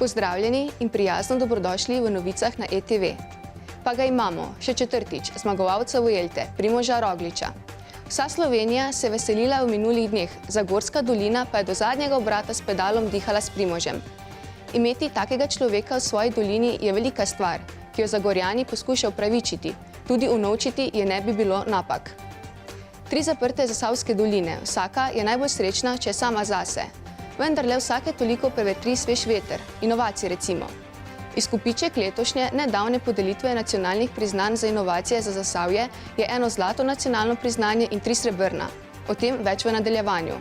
Pozdravljeni in prijazno dobrodošli v novicah na ETV. Pa ga imamo, še četrtič, zmagovalca Vuelte, Primoža Rogliča. Vsa Slovenija se je veselila v minulih dneh, Zagorska dolina pa je do zadnjega obrata s pedalom dihala s Primožem. Imeti takega človeka v svoji dolini je velika stvar, ki jo Zagorjani poskušajo upravičiti, tudi unovčiti je ne bi bilo napak. 3 zaprte Zasavske doline, vsaka je najbolj srečna, če je sama zase. Vendar le vsake toliko prevetri svež veter, inovacije recimo. Izkupiček letošnje nedavne podelitve nacionalnih priznanj za inovacije za Zasavje je 1 zlato nacionalno priznanje in 3 srebrna. O tem več v nadaljevanju.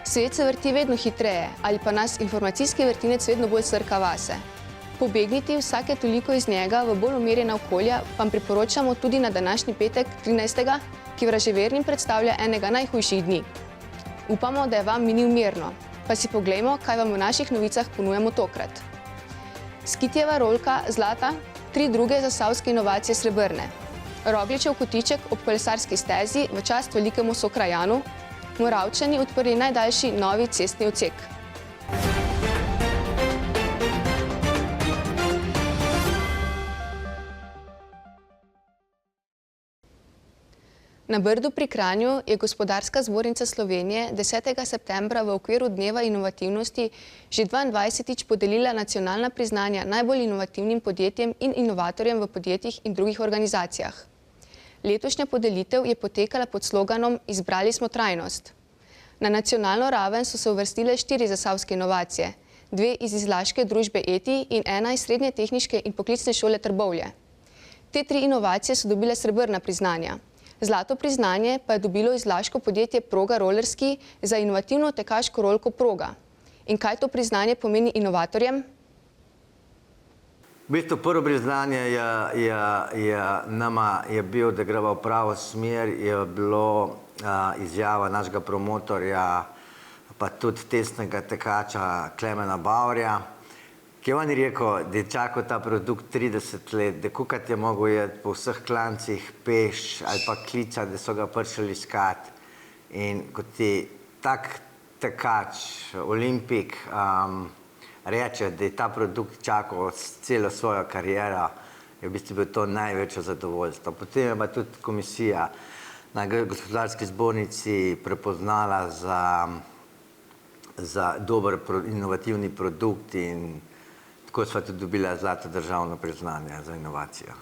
Svet se vrti vedno hitreje, ali pa nas informacijski vrtinec vedno bolj srka vase. Pobegniti vsake toliko iz njega v bolj umirjena okolja vam priporočamo tudi na današnji petek 13., ki vraževernim predstavlja enega najhujših dni. Upamo, da je vam minil mirno, pa si poglejmo, kaj vam v naših novicah ponujamo tokrat. Skitjeva rolka zlata, 3 druge zasavske inovacije srebrne. Rogličev kotiček ob kolesarski stezi v čast velikemu sokrajanu, Moravčani odprli najdaljši novi cestni odsek. Na Brdu pri Kranju je Gospodarska zbornica Slovenije 10. septembra v okviru Dneva inovativnosti že 22. podelila nacionalna priznanja najbolj inovativnim podjetjem in inovatorjem v podjetjih in drugih organizacijah. Letošnja podelitev je potekala pod sloganom Izbrali smo trajnost. Na nacionalno raven so se uvrstile 4 zasavske inovacije, 2 iz izlaške družbe ETI in 1 iz Srednje tehniške in poklicne šole Trbovlje. Te 3 inovacije so dobile srebrna priznanja. Zlato priznanje pa je dobilo izlaško podjetje Proga Rollerski za inovativno tekaško rolko Proga. In kaj to priznanje pomeni inovatorjem? V bistvu prvo priznanje nama je bil, da greva v pravo smer, je bilo izjava našega promotorja, pa tudi testnega tekača Klemena Bauerja, ki je on rekel, da je čakal ta produkt 30 let, da kukat je mogel jeti po vseh klancih peš ali pa klicati, da so ga prišli iskat. In kot ti tak tekač, olimpik, reče, da je ta produkt čakal celo svojo kariero, je v bistvu bil to največje zadovoljstvo. Potem je pa tudi komisija na Gospodarski zbornici prepoznala za dober inovativni produkt in tako sva tudi dobila zlato državno priznanje za inovacijo.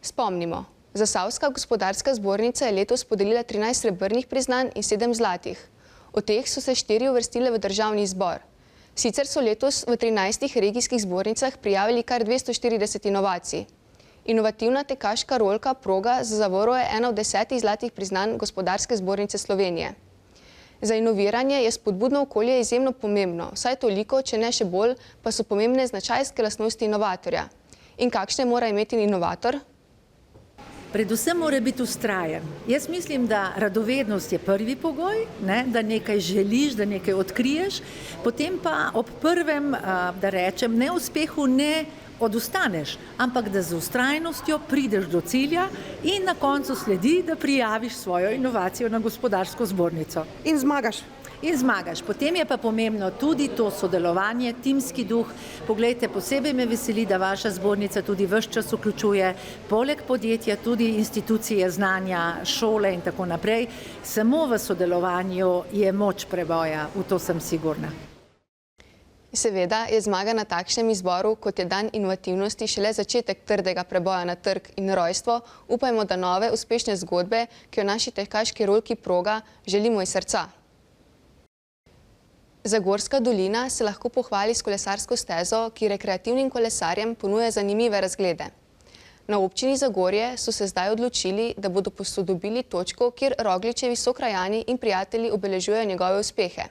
Spomnimo, Zasavska gospodarska zbornica je letos podelila 13 srebrnih priznanj in 7 zlatih. Od teh so se 4 uvrstile v državni zbor. Sicer so letos v 13 regijskih zbornicah prijavili kar 240 inovacij. Inovativna tekaška rolka Proga za Zavoro je 1 od 10 zlatih priznanj Gospodarske zbornice Slovenije. Za inoviranje je spodbudno okolje izjemno pomembno, vsaj toliko, če ne še bolj, pa so pomembne značajske lastnosti inovatorja. In kakšne mora imeti inovator? Predvsem mora biti vztrajen. Jaz mislim, da radovednost je prvi pogoj, da nekaj želiš, da nekaj odkriješ, potem pa ob prvem, da rečem, neuspehu ne odustaneš, ampak da z vztrajnostjo prideš do cilja in na koncu sledi, da prijaviš svojo inovacijo na Gospodarsko zbornico. In zmagaš. In zmagaš. Potem je pa pomembno tudi to sodelovanje, timski duh. Poglejte, posebej me veseli, da vaša zbornica tudi ves čas vključuje poleg podjetja tudi institucije znanja, šole in tako naprej. Samo v sodelovanju je moč preboja, v to sem sigurna. Seveda je zmaga na takšnem izboru, kot je dan inovativnosti, šele začetek trdega preboja na trg in rojstvo. Upajmo, da nove uspešne zgodbe, ki jo naši tekaški rolki Proga želimo iz srca. Zagorska dolina se lahko pohvali s kolesarsko stezo, ki rekreativnim kolesarjem ponuja zanimive razglede. Na občini Zagorje so se zdaj odločili, da bodo posodobili točko, kjer Rogličevi sokrajani in prijatelji obeležujejo njegove uspehe.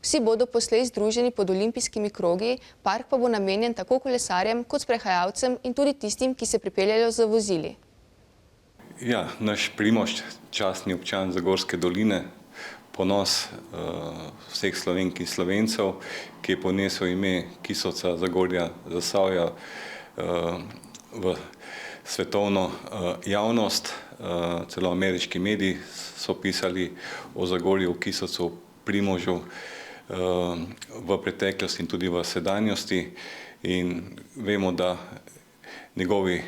Vsi bodo poslej združeni pod olimpijskimi krogi, park pa bo namenjen tako kolesarjem kot sprehajalcem in tudi tistim, ki se pripeljajo z vozili. Ja, naš Primož, častni občan Zagorske doline, ponos vseh Slovenk in Slovencev, ki je ponesel ime Kisovca, Zagorja, Zasavja v svetovno javnost. Celo ameriški mediji so pisali o Zagorju, Kisovcu, Primožu. v preteklosti in tudi v sedanjosti in vemo, da njegovi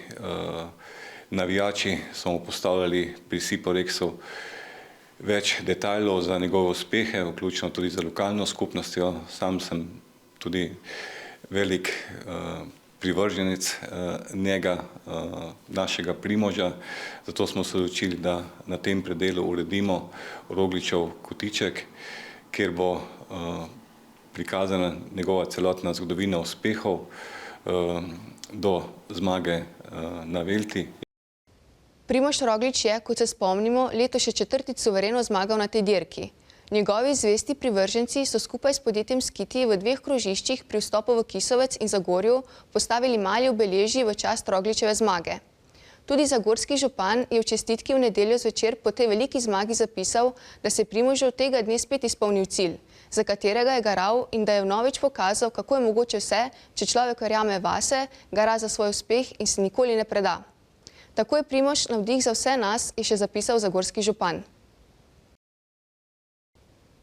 navijači so mu postavljali pri Siporexu več detajlov za njegove uspehe, vključno tudi za lokalno skupnostjo. Sam sem tudi velik privrženec njega, našega Primoža, zato smo se odločili, da na tem predelu uredimo Rogličev kotiček, kjer bo prikazana njegova celotna zgodovina uspehov do zmage na Velti. Primož Roglič je, kot se spomnimo, letos še četrtič suvereno zmagal na tej dirki. Njegovi zvesti privrženci so skupaj s podjetjem Skiti v 2 krožiščih pri vstopu v Kisovec in Zagorju postavili mali obeležji v čast Rogličeve zmage. Tudi zagorski župan je v čestitki v nedeljo zvečer po tej veliki zmagi zapisal, da se Primožu tega dne spet izpolnil cilj, za katerega je garal in da je vnovič pokazal, kako je mogoče vse, če človek verjame vase, gara za svoj uspeh in se nikoli ne preda. Tako je Primož navdih za vse nas, je še zapisal zagorski župan.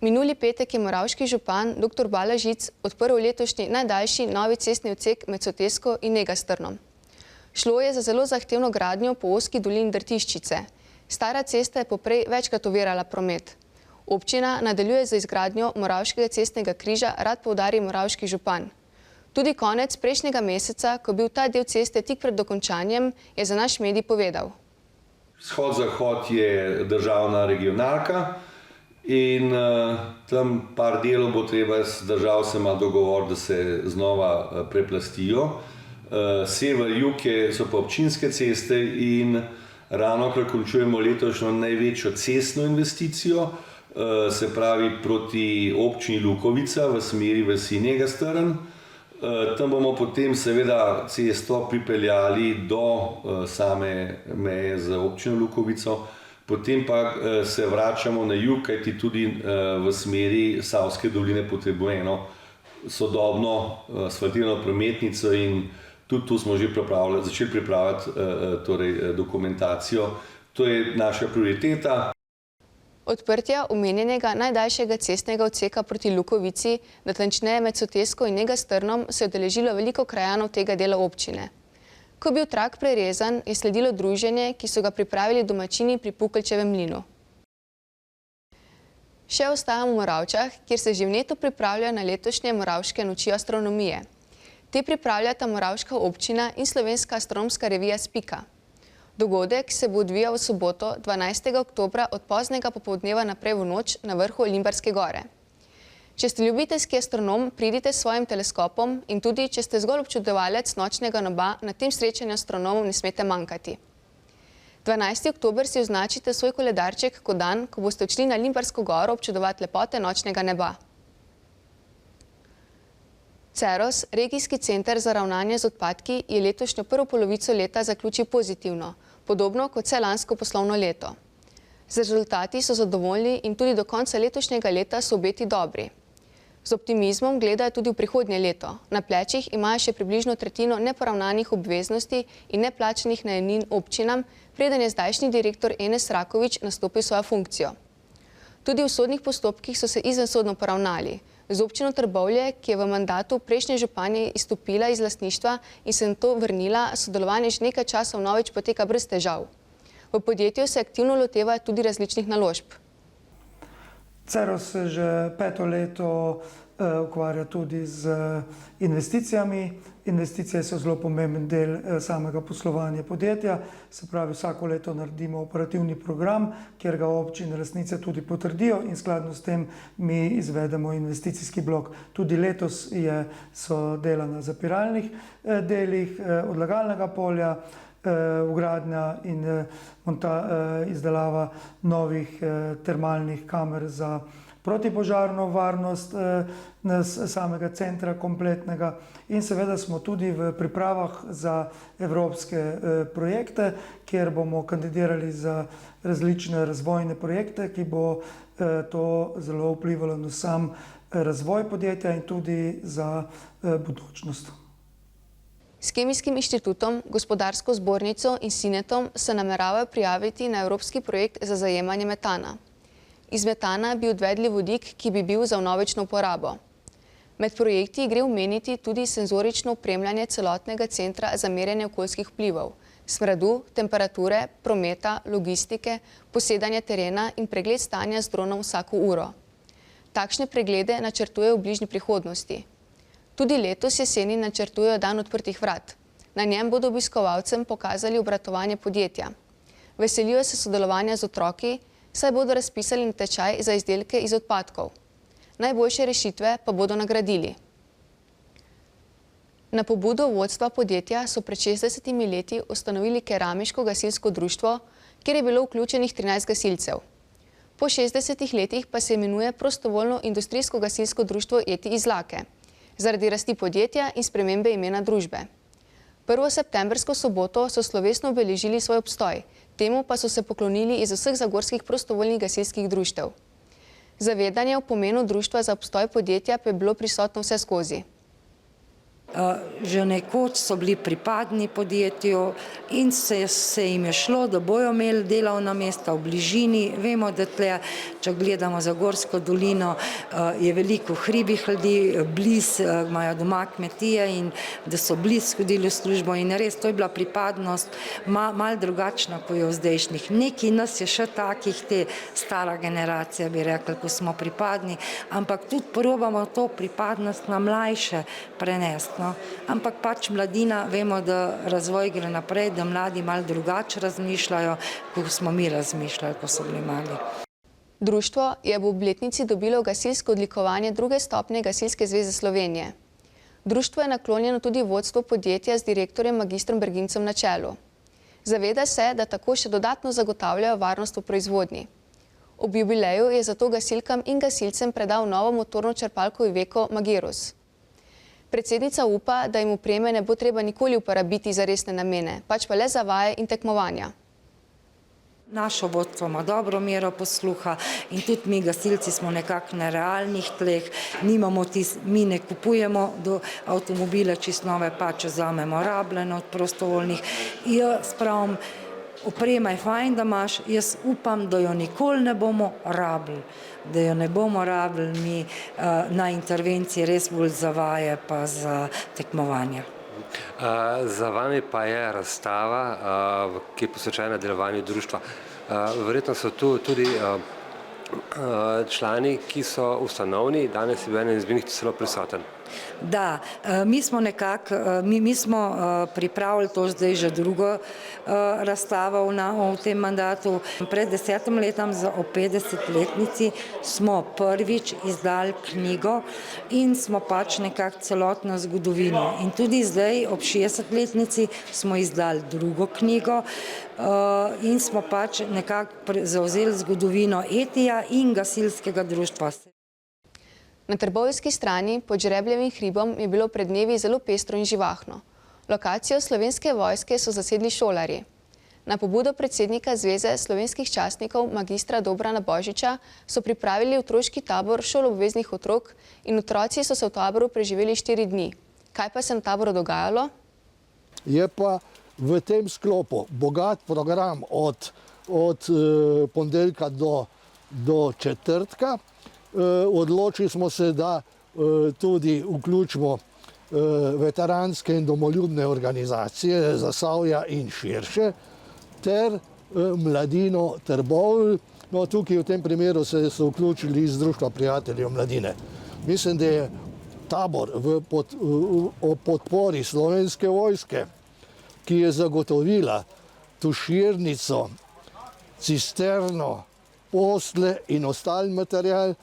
Minuli petek je moravški župan dr. Bala Žic odprl letošnji najdaljši novi cestni odsek med Sotesko in Negastrnom. Šlo je za zelo zahtevno gradnjo po ozki dolini Drtiščice. Stara cesta je poprej večkrat ovirala promet. Občina nadaljuje z izgradnjo moravškega cestnega križa, rad poudari moravški župan. Tudi konec prejšnjega meseca, ko je bil ta del ceste tik pred dokončanjem, je za naš medij povedal. Vzhod-zahod je državna regionalka in tam par delov bo treba z državcema dogovor, da se znova preplastijo. Sever-jug so pa občinske ceste in ravnokar končujemo letošnjo največjo cestno investicijo, se pravi proti občini Lukovica v smeri vasi Negastrn. Tam bomo potem seveda cesto pripeljali do same meje z občino Lukovico, potem pa se vračamo na jug, kajti tudi v smeri Savske doline potrebujemo sodobno asfaltirano prometnico in tudi tu smo že začeli pripravljati dokumentacijo. To je naša prioriteta. Odprtja omenjenega najdaljšega cestnega odseka proti Lukovici, natančneje med Sotesko in Negastrnom, se je udeležilo veliko krajanov tega dela občine. Ko je bil trak prerezan, je sledilo druženje, ki so ga pripravili domačini pri Pukelčevem mlinu. Še ostajamo v Moravčah, kjer se že vneto pripravljajo na letošnje Moravške noči astronomije. Te pripravljata Moravška občina in slovenska astronomska revija Spika. Dogodek se bo odvijal v soboto, 12. oktobra od poznega popoldneva naprej v noč na vrhu Limbarske gore. Če ste ljubiteljski astronom, pridite s svojim teleskopom in tudi, če ste zgolj občudovalec nočnega neba, na tem srečanju astronomov ne smete manjkati. 12. oktober si označite svoj koledarček kot dan, ko boste odšli na Limbarsko goro občudovati lepote nočnega neba. Ceros, regijski center za ravnanje z odpadki, je letošnjo prvo polovico leta zaključil pozitivno, podobno kot vse lansko poslovno leto. Z rezultati so zadovoljni in tudi do konca letošnjega leta so obeti dobri. Z optimizmom gledajo tudi v prihodnje leto. Na plečih imajo še približno tretjino neporavnanih obveznosti in neplačanih najemnin občinam, preden je zdajšnji direktor Enes Rakovič nastopil svojo funkcijo. Tudi v sodnih postopkih so se izvensodno poravnali. Z občino Trbovlje, ki je v mandatu prejšnje županje izstopila iz lastništva in se nato vrnila, sodelovanje že nekaj časa vnovič poteka brez težav. V podjetju se aktivno lotevajo tudi različnih naložb. Ceros se že 5. leto ukvarja tudi z investicijami. Investicije so zelo pomemben del samega poslovanja podjetja. Se pravi, vsako leto naredimo operativni program, kjer ga občine lastnice tudi potrdijo in skladno s tem mi izvedemo investicijski blok. Tudi letos so dela na zapiralnih delih odlagalnega polja, vgradnja in izdelava novih termalnih kamer za protipožarno varnost samega centra kompletnega in seveda smo tudi v pripravah za evropske projekte, kjer bomo kandidirali za različne razvojne projekte, ki bo to zelo vplivalo na sam razvoj podjetja in tudi za budućnost. S Kemijskim inštitutom, Gospodarsko zbornico in Sinetom se nameravajo prijaviti na evropski projekt za zajemanje metana. Iz metana bi odvedli vodik, ki bi bil za vnovično uporabo. Med projekti gre omeniti tudi senzorično opremljanje celotnega centra za merjenje okoljskih vplivov, smradu, temperature, prometa, logistike, posedanja terena in pregled stanja z dronom vsako uro. Takšne preglede načrtujejo v bližnji prihodnosti. Tudi letos jeseni načrtujejo dan odprtih vrat. Na njem bodo obiskovalcem pokazali obratovanje podjetja. Veselijo se sodelovanja z otroki, saj bodo razpisali natečaj za izdelke iz odpadkov. Najboljše rešitve pa bodo nagradili. Na pobudo vodstva podjetja so pred 60 leti ustanovili keramiško gasilsko društvo, kjer je bilo vključenih 13 gasilcev. Po 60 letih pa se imenuje prostovoljno industrijsko gasilsko društvo ETI Izlake, zaradi rasti podjetja in spremembe imena družbe. 1. septembrsko soboto so slovesno obeležili svoj obstoj, temu pa so se poklonili iz vseh zagorskih prostovoljnih gasilskih društev. Zavedanje o pomenu društva za obstoj podjetja pa je bilo prisotno vse skozi. Že nekoč so bili pripadni podjetju in se jim je šlo, da bojo imeli delovna mesta v bližini. Vemo, da tle, če gledamo Zagorsko dolino, je veliko hribih ljudi, bliz imajo doma kmetije in da so bliz hodili v službo in res, to je bila pripadnost malo drugačna, kot je v zdajšnjih. Nekaj nas je še takih, te stara generacija, bi rekli, ko smo pripadni, ampak tudi probamo to pripadnost na mlajše prenesti. No. Ampak pač mladina, vemo, da razvoj gre naprej, da mladi malo drugače razmišljajo, kot smo mi razmišljali, ko so bili mali. Društvo je ob obletnici dobilo gasilsko odlikovanje 2. stopnje Gasilske zveze Slovenije. Društvo je naklonjeno tudi vodstvu podjetja z direktorjem magistrom Bergincem na čelu. Zaveda se, da tako še dodatno zagotavljajo varnost v proizvodnji. Ob jubileju je zato gasilkam in gasilcem predal novo motorno črpalko Iveco Magirus. Predsednica upa, da jim opreme ne bo treba nikoli uporabiti za resne namene, pač pa le za vaje in tekmovanja. Naše vodstvo ima dobro mero posluha in tudi mi gasilci smo nekako na realnih tleh, mi ne kupujemo avtomobile čisto nove, pač vzamemo rabljene od prostovoljnih. Jaz pravim, oprema je fajn, da imaš, jaz upam, da jo nikoli ne bomo rabili. Da jo ne bomo rabili mi na intervenciji res bolj za vaje pa za tekmovanja. Za vami pa je razstava, ki je posvečena delovanju društva. Verjetno so tu tudi člani, ki so ustanovni, danes je bil eden izmed njih celo prisoten. Da, mi smo pripravili to zdaj že drugo razstavo v tem mandatu. Pred 10 letom o 50-letnici smo prvič izdali knjigo in smo pač nekako celotno zgodovino. In tudi zdaj ob 60-letnici smo izdali drugo knjigo in smo pač nekako zavzeli zgodovino ETI-ja in gasilskega društva. Na trbovljski strani pod Žrebljevim hribom je bilo pred dnevi zelo pestro in živahno. Lokacijo Slovenske vojske so zasedli šolarji. Na pobudo predsednika Zveze slovenskih častnikov magistra Dobrana Božiča so pripravili otroški tabor šoloobveznih otrok in otroci so se v taboru preživeli 4 dni. Kaj pa se na taboru dogajalo? Je pa v tem sklopu bogat program od ponedeljka do četrtka. Odločili smo se, da tudi vključimo veteranske in domoljubne organizacije Zasavja in širše ter mladino Trbovlj. No, tukaj v tem primeru so vključili iz Društva prijateljev mladine. Mislim, da je tabor o podpori Slovenske vojske, ki je zagotovila tuširnico, cisterno, posle in ostali material,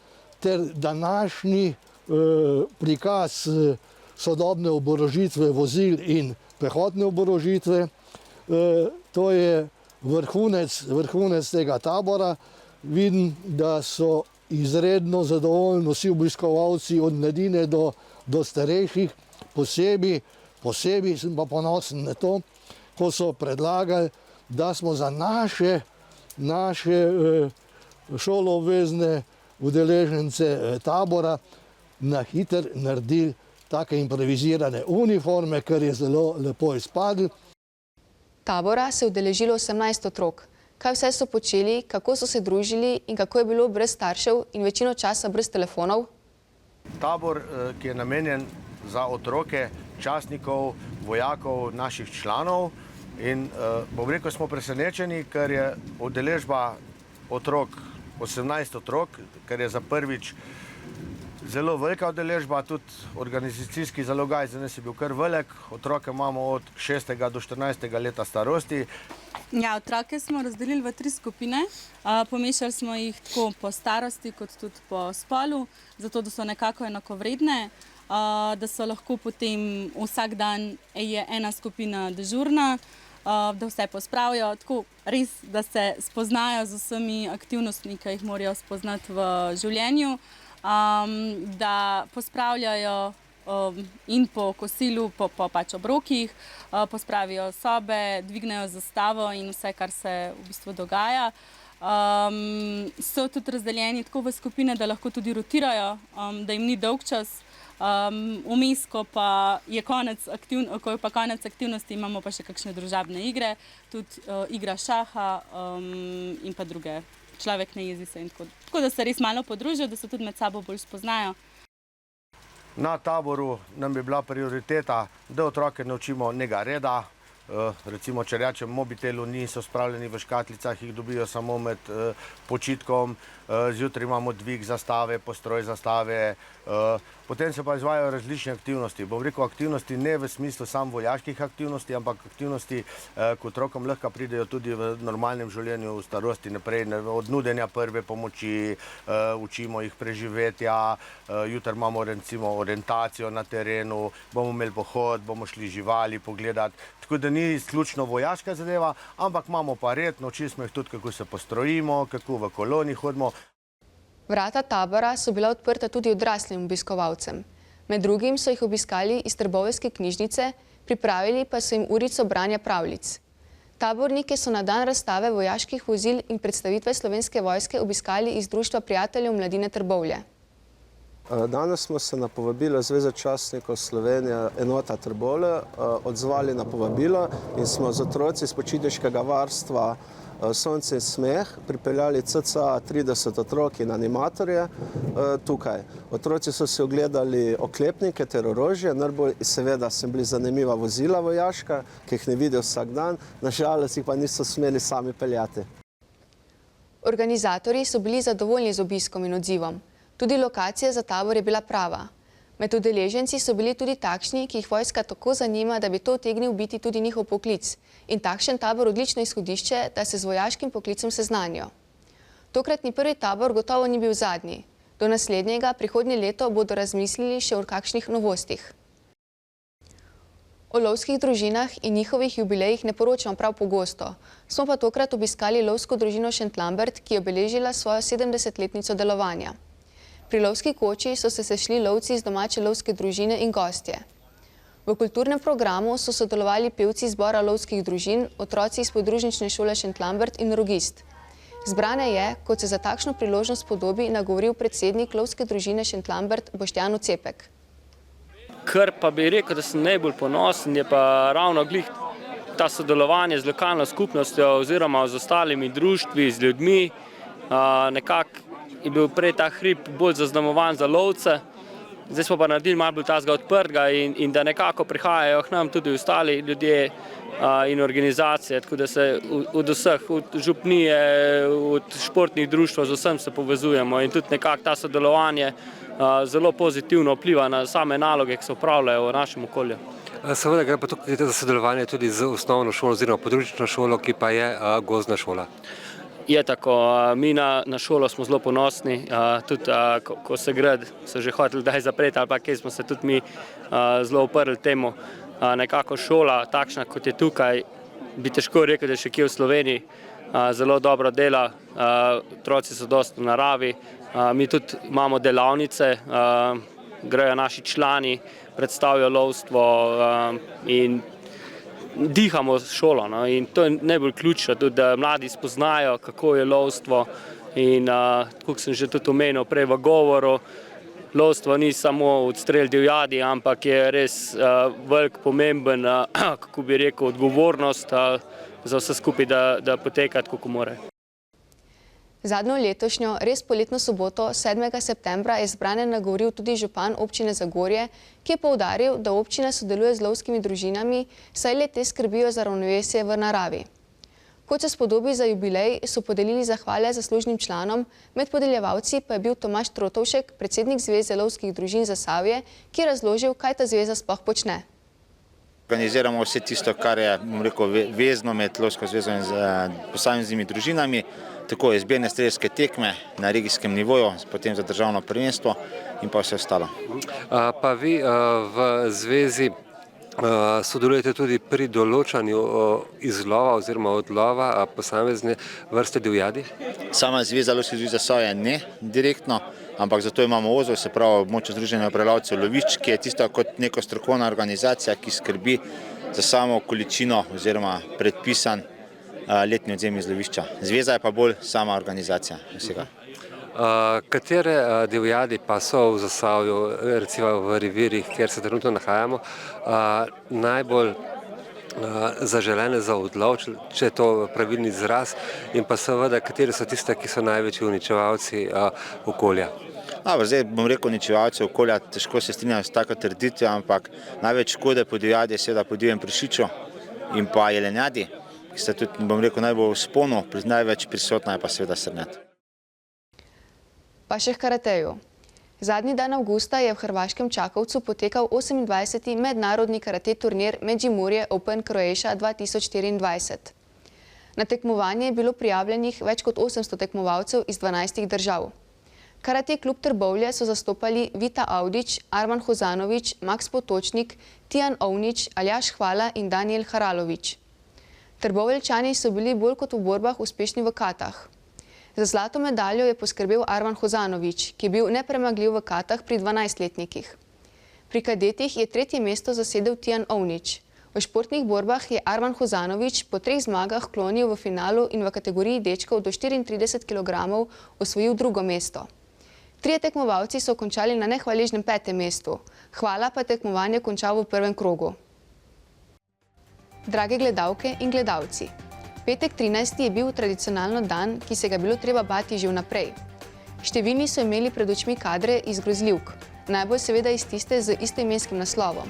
ter današnji prikaz sodobne oborožitve vozil in pehotne oborožitve. To je vrhunec tega tabora. Vidim, da so izredno zadovoljni vsi obiskovalci od mladine do starejših. Posebej sem pa ponosen na to, ko so predlagali, da smo za naše šoloobvezne udeležence tabora na hitro naredili take improvizirane uniforme, kar je zelo lepo izpadlo. Tabora se je udeležilo 18 otrok. kaj vse so počeli, kako so se družili in kako je bilo brez staršev in večino časa brez telefonov? Tabor, ki je namenjen za otroke častnikov, vojakov, naših članov in bom rekel, smo presenečeni, ker je udeležba otrok, 18 otrok, ker je za prvič zelo velika udeležba, tudi organizacijski zalogaj za nas je bil kar velik. Otroke imamo od 6. do 14. leta starosti. Ja, otroke smo razdelili v 3 skupine. Pomešali smo jih tako po starosti kot tudi po spolu, zato da so nekako enakovredne, da so lahko potem vsak dan je ena skupina dežurna, da vse pospravijo, tako res, da se spoznajo z vsemi aktivnostmi, ki jih morajo spoznati v življenju, da pospravljajo in po kosilu, po pač obrokih, pospravijo sobe, dvignejo zastavo in vse, kar se v bistvu dogaja. So tudi razdeljeni tako v skupine, da lahko tudi rotirajo, da jim ni dolg čas. Vmes, ko pa je konec aktivnosti, imamo pa še kakšne družabne igre, tudi igra šaha in pa druge. Človek ne jezi se in tako. Tako da se res malo podružijo, da se tudi med sabo bolj spoznajo. Na taboru nam bi bila prioriteta, da otroke naučimo nekega reda. Recimo, če rečem, mobitelu niso spravljeni v škatlicah, jih dobijo samo med počitkom. Zjutraj imamo dvig zastave, postroj zastave. Potem se pa izvajajo različne aktivnosti. Bom rekel, aktivnosti ne v smislu samo vojaških aktivnosti, ampak aktivnosti, ko otrokom lahko pridejo tudi v normalnem življenju v starosti naprej, od nudenja prve pomoči, učimo jih preživetja. Jutri imamo recimo orientacijo na terenu, bomo imeli pohod, bomo šli živali pogledati. Tako da ni izključno vojaška zadeva, ampak imamo pa red, naučili smo jih tudi, kako se postrojimo, kako v koloni hodimo. Vrata tabora so bila odprta tudi odraslim obiskovalcem. Med drugim so jih obiskali iz trboveljske knjižnice, pripravili pa so jim urico branja pravljic. Tabornike so na dan razstave vojaških vozil in predstavitve Slovenske vojske obiskali iz Društva prijateljev mladine Trbovlje. Danes smo se na povabilo Zveze častnikov Slovenije enota Trbovlje odzvali na povabilo in smo z otroci iz počitniškega varstva Sonce in smeh pripeljali cca 30 otrok in animatorje tukaj. Otroci so si ogledali oklepnike ter orožje, najbolj seveda sem bili zanimiva vozila vojaška, ki jih ne vidijo vsak dan, nažalost jih pa niso smeli sami peljati. Organizatorji so bili zadovoljni z obiskom in odzivom. Tudi lokacija za tabor je bila prava. Med udeleženci so bili tudi takšni, ki jih vojska tako zanima, da bi to utegnil biti tudi njihov poklic. In takšen tabor odlično izhodišče, da se z vojaškim poklicem seznanijo. Tokratni prvi tabor gotovo ni bil zadnji. Do naslednjega, prihodnje leto, bodo razmislili še o kakšnih novostih. O lovskih družinah in njihovih jubilejih ne poročamo prav pogosto. Smo pa tokrat obiskali lovsko družino Šentlambert, ki je obeležila svojo 70-letnico delovanja. Pri lovski koči so se sešli lovci iz domače lovske družine in gostje. V kulturnem programu so sodelovali pevci zbora lovskih družin, otroci iz podružnične šole Šentlambert in rogist. Zbrane je, kot se za takšno priložnost podobi, nagovoril predsednik lovske družine Šentlambert Boštjan Ocepek. Kar pa bi rekel, da sem najbolj ponosen, je pa ravno glih ta sodelovanje z lokalno skupnostjo oziroma z ostalimi društvi, z ljudmi. Nekako je bil prej ta hrib bolj zaznamovan za lovce, zdaj smo pa naredili malo bolj tazga odprtega in da nekako prihajajo k nam tudi ostali ljudje in organizacije, tako da se od vseh, od župnije, od športnih društv, z vsem se povezujemo in tudi nekako ta sodelovanje zelo pozitivno vpliva na same naloge, ki se opravljajo v našem okolju. Seveda gre pa tukaj za sodelovanje tudi z osnovno šolo oziroma podružnično šolo, ki pa je gozdna šola. Je tako, mi na šolo smo zelo ponosni, tudi ko se grad, so že hoteli kdaj zapreti ali pa kje smo se tudi mi zelo uprli temu. Nekako šola, takšna kot je tukaj, bi težko rekel, da še kje v Sloveniji, zelo dobro dela, otroci so dosti v naravi, mi tudi imamo delavnice, grejo naši člani, predstavijo lovstvo in dihamo s šolo, no, in to je najbolj ključno, tudi da mladi spoznajo, kako je lovstvo in kot sem že tudi omenil prej v govoru, lovstvo ni samo odstrel divjadi, ampak je res velik, pomemben, kako bi rekel, odgovornost za vse skupaj, da poteka tako, kot mora. Zadnjo letošnjo, res poletno soboto, 7. septembra, je zbrane nagovoril tudi župan občine Zagorje, ki je poudaril, da občina sodeluje z lovskimi družinami, saj le te skrbijo za ravnovesje v naravi. Kot se spodobi za jubilej, so podelili zahvale zaslužnim članom, med podeljevalci pa je bil Tomaž Trotovšek, predsednik Zveze lovskih družin Zasavje, ki je razložil, kaj ta zveza sploh počne. Organiziramo vse tisto, kar je, vezno med Lovsko zvezo in posameznimi družinami, tako izbirne strelske tekme na regijskem nivoju, potem za državno prvenstvo in pa vse ostalo. Pa vi v zvezi sodelujete tudi pri določanju izlova oziroma odlova posamezne vrste divjadi? Sama Zveza lovskih družin Zasavje ne direktno, ampak zato imamo OZO, se pravi Območno združenje upravljavcev lovišč, ki je tisto kot neko strokovna organizacija, ki skrbi za samo količino oziroma predpisan letni odzem iz lovišča. Zveza je pa bolj sama organizacija vsega. Katere divjadi pa so v Zasavju, recimo v revirjih, kjer se trenutno nahajamo, najbolj zaželene za odlov, če je to pravilni izraz, in pa seveda, kateri so tiste, ki so največji uničevalci okolja? Zdaj bom rekel uničevalci okolja, težko se strinjam s tako trditvijo, ampak največ škode po divjadi je seveda po divjem prašiču in pa jelenjadi, ki sta tudi, bom rekel, najbolj v vzponu, največ prisotna je pa seveda srnjad. Pa še k karateju. Zadnji dan avgusta je v hrvaškem Čakovcu potekal 28. mednarodni karate turnir Međimurje Open Croatia 2024. Na tekmovanje je bilo prijavljenih več kot 800 tekmovalcev iz 12 držav. Karate klub Trbovlje so zastopali Vita Audić, Arman Hozanović, Max Potočnik, Tijan Ovnić, Aljaž Hvala in Daniel Haralović. Trboveljčani so bili bolj kot v borbah uspešni v katah. Za zlato medaljo je poskrbel Arman Hozanović, ki je bil nepremagljiv v katah pri 12-letnikih. Pri kadetih je 3. mesto zasedel Tijan Ovnić. V športnih borbah je Arman Hozanović po 3 zmagah klonil v finalu in v kategoriji dečkov do 34 kg osvojil 2. mesto. 3 tekmovalci so končali na nehvaležnem 5. mestu. Hvala pa tekmovanje končal v 1. krogu. Drage gledalke in gledalci, petek 13. je bil tradicionalno dan, ki se ga bilo treba bati že vnaprej. Številni so imeli pred očmi kadre iz grozljivk, najbolj seveda iz tiste z istoimenskim naslovom.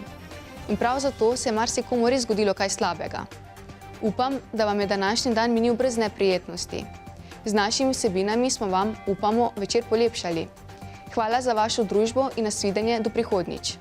In prav zato se je marsikomu res zgodilo kaj slabega. Upam, da vam je današnji dan minil brez neprijetnosti. Z našimi vsebinami smo vam, upamo, večer polepšali. Hvala za vašo družbo in nasvidenje do prihodnjič.